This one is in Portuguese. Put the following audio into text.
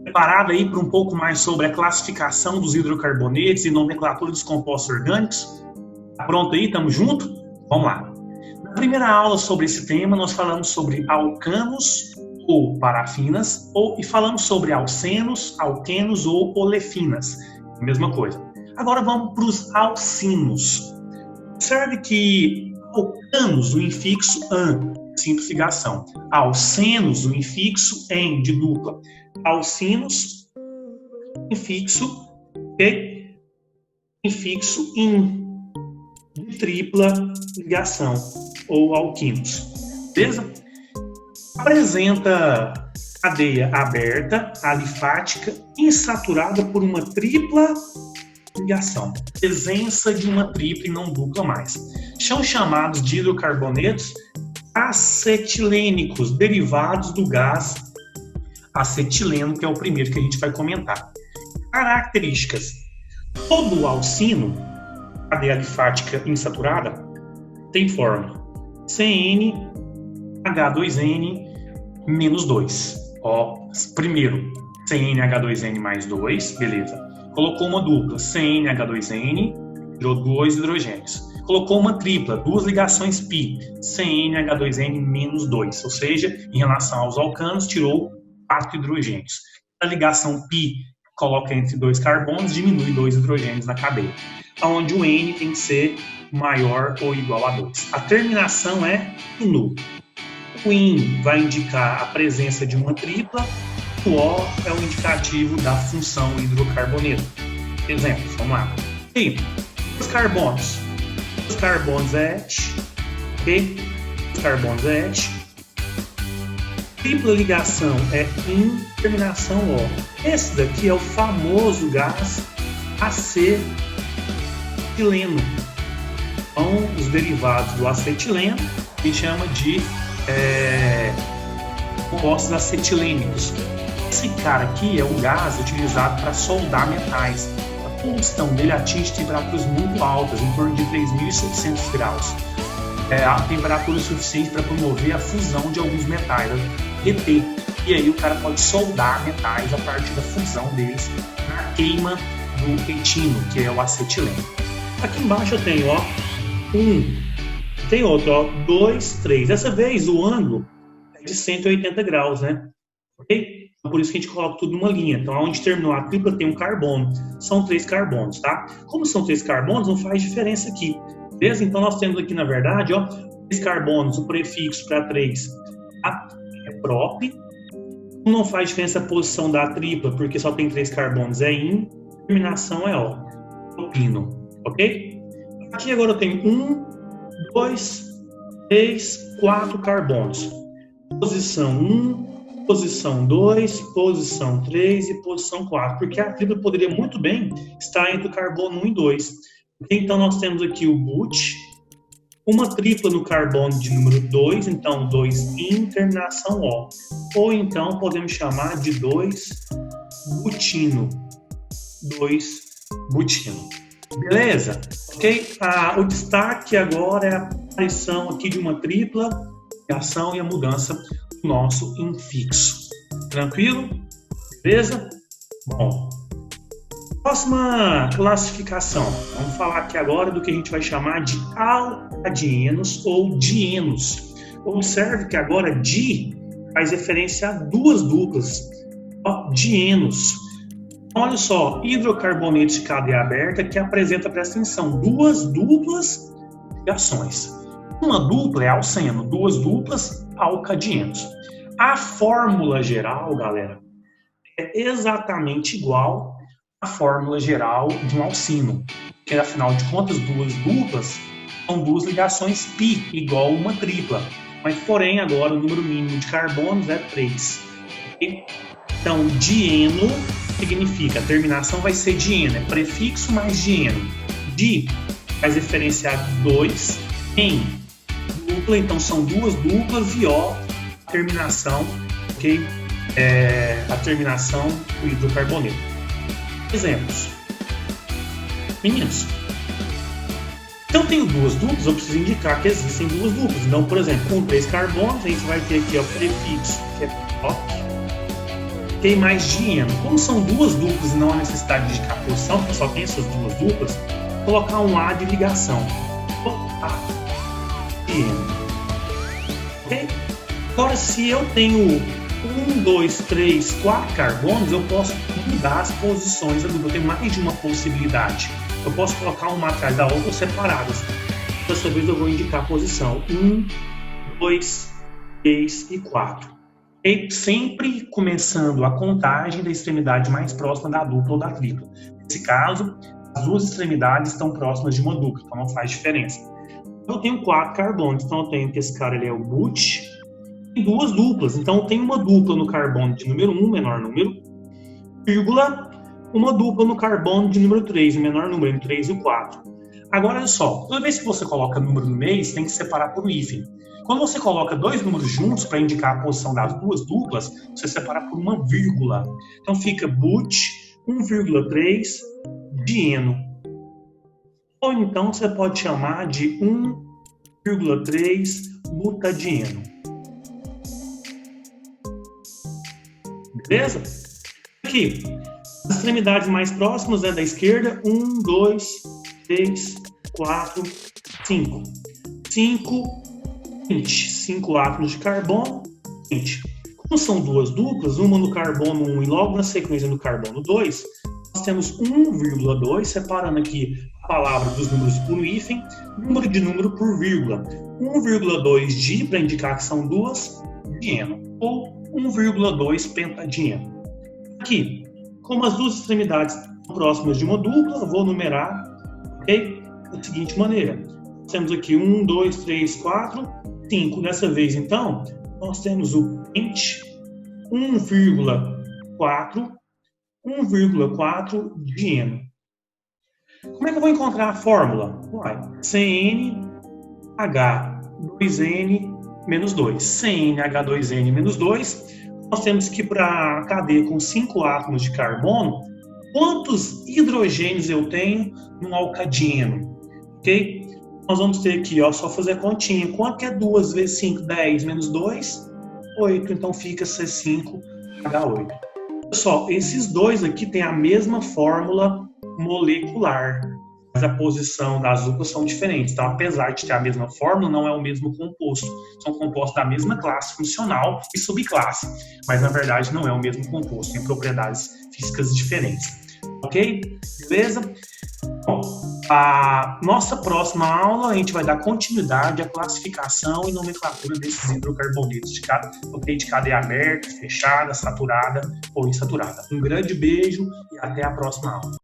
Preparado aí para um pouco mais sobre a classificação dos hidrocarbonetos e nomenclatura dos compostos orgânicos? Tá pronto aí? Tamo junto? Vamos lá. Na primeira aula sobre esse tema, nós falamos sobre alcanos ou parafinas, e falamos sobre alcenos, alquenos ou olefinas. Mesma coisa. Agora vamos para os alcinos. Observe que alcanos, o infixo an, simplificação. Alcenos, o infixo en, de dupla. Alcinos, infixo e infixo in, de tripla ligação, ou alquinos. Beleza? Apresenta cadeia aberta, alifática, insaturada por uma tripla ligação. Presença de uma tripla e não dupla mais. São chamados de hidrocarbonetos acetilênicos, derivados do gás acetileno, que é o primeiro que a gente vai comentar. Características. Todo alcino, cadeia alifática insaturada, tem fórmula CnH2n-2. Primeiro, CnH2n mais 2, beleza. Colocou uma dupla, CnH2n, tirou 2 hidrogênios. Colocou uma tripla, duas ligações π, CnH2n menos 2, ou seja, em relação aos alcanos, tirou 4 hidrogênios. A ligação π coloca entre 2 carbonos, diminui 2 hidrogênios na cadeia, onde o N tem que ser maior ou igual a 2. A terminação é ino. O in vai indicar a presença de uma tripla, o O é o indicativo da função hidrocarboneto. Exemplos, vamos lá. E os carbonos. Os carbonos é ET, ok? Os carbonos é ET. Tripla ligação é in, terminação O. Esse daqui é o famoso gás acetileno. Então, os derivados do acetileno a gente chama de compostos acetilênicos. Esse cara aqui é um gás utilizado para soldar metais. A combustão dele atinge temperaturas muito altas, em torno de 3.700 graus. A temperatura suficiente para promover a fusão de alguns metais, derreter. E aí o cara pode soldar metais a partir da fusão deles na queima do etino, que é o acetileno. Aqui embaixo eu tenho, tem outro, 2, 3. Dessa vez o ângulo é de 180 graus, né? Ok? Por isso que a gente coloca tudo numa linha. Então, onde terminou a tripla tem um carbono. São 3 carbonos, tá? Como são 3 carbonos, não faz diferença aqui. Beleza? Então, nós temos aqui, na verdade, 3 carbonos, o prefixo para 3 é prop. Não faz diferença a posição da tripla, porque só tem 3 carbonos, é in. Terminação é O. Propino. Ok? Aqui agora eu tenho 1, 2, 3, 4 carbonos. Posição 1, posição 2, posição 3 e posição 4, porque a tripla poderia muito bem estar entre o carbono 1 e 2. Então, nós temos aqui o but, uma tripla no carbono de número 2, então 2 in, terminação O. Ou então, podemos chamar de 2 butino. 2 butino. Beleza? Ok? O destaque agora é a aparição aqui de uma tripla ligação e a mudança do nosso infixo. Tranquilo? Beleza? Bom. Próxima classificação. Vamos falar aqui agora do que a gente vai chamar de alcadienos ou dienos. Observe que agora di faz referência a duas duplas. Dienos. Olha só, hidrocarbonetos de cadeia aberta que apresenta, presta atenção, duas duplas ligações. Uma dupla é alceno, duas duplas alcadienos. A fórmula geral, galera, é exatamente igual à fórmula geral de um alcino, que afinal de contas, duas duplas são duas ligações π, igual uma tripla. Mas, porém, agora o número mínimo de carbonos é 3. Okay? Então, dieno significa, a terminação vai ser dieno, é prefixo mais dieno. Di faz referência a 2, em dupla, então são duas duplas, e O, a terminação, ok? A terminação do hidrocarboneto. Exemplos. Meninos, então eu tenho duas duplas, eu preciso indicar que existem duas duplas. Então, por exemplo, com 3 carbonos, a gente vai ter aqui o prefixo, que é POC, ok? Mais dieno. Como são duas duplas e não há necessidade de indicar a posição, porque só tem essas duas duplas, vou colocar um A de ligação. Dieno. Ok? Agora, se eu tenho 1, 2, 3, 4 carbonos, eu posso mudar as posições da dupla. Eu tenho mais de uma possibilidade. Eu posso colocar uma atrás da outra separadas. Dessa vez eu vou indicar a posição 1, 2, 3 e 4. E sempre começando a contagem da extremidade mais próxima da dupla ou da tripla. Nesse caso, as duas extremidades estão próximas de uma dupla, então não faz diferença. Eu tenho 4 carbonos, então eu tenho que esse cara ele é o but. Tem duas duplas, então eu tenho uma dupla no carbono de número 1, menor número, vírgula, uma dupla no carbono de número 3, o menor número, entre 3 e 4. Agora, olha só, toda vez que você coloca número no meio, você tem que separar por um hífen. Quando você coloca dois números juntos para indicar a posição das duas duplas, você separa por uma vírgula. Então fica but 1,3 dieno. Ou então você pode chamar de 1,3 butadieno. Beleza? Aqui, as extremidades mais próximas da esquerda, 1, 2, 3, 4, 5. 5 átomos de carbono, 20. Como são duas duplas, uma no carbono 1 e logo na sequência no carbono 2, nós temos 1,2, separando aqui a palavra dos números por hífen, número de número por vírgula. 1,2 di, para indicar que são duas, dieno, ou 1,2 pentadieno. Aqui, como as duas extremidades são próximas de uma dupla, eu vou numerar, ok? Da seguinte maneira. Temos aqui 1, 2, 3, 4, 5. Dessa vez, então, nós temos o pente 1,4 dieno. Como é que eu vou encontrar a fórmula? CnH2n menos 2. CnH2n menos 2. Nós temos que para a cadeia com 5 átomos de carbono, quantos hidrogênios eu tenho num alcadieno? Ok? Nós vamos ter aqui, ó, só fazer a continha. Quanto que é 2 vezes 5? 10 menos 2? 8. Então fica C5H8. Pessoal, esses dois aqui têm a mesma fórmula molecular, mas a posição das duplas são diferentes. Então, apesar de ter a mesma fórmula, não é o mesmo composto. São compostos da mesma classe funcional e subclasse, mas na verdade não é o mesmo composto, tem propriedades físicas diferentes. Ok? Beleza? Bom, a nossa próxima aula a gente vai dar continuidade à classificação e nomenclatura desses hidrocarbonetos de cadeia aberta, fechada, saturada ou insaturada. Um grande beijo e até a próxima aula.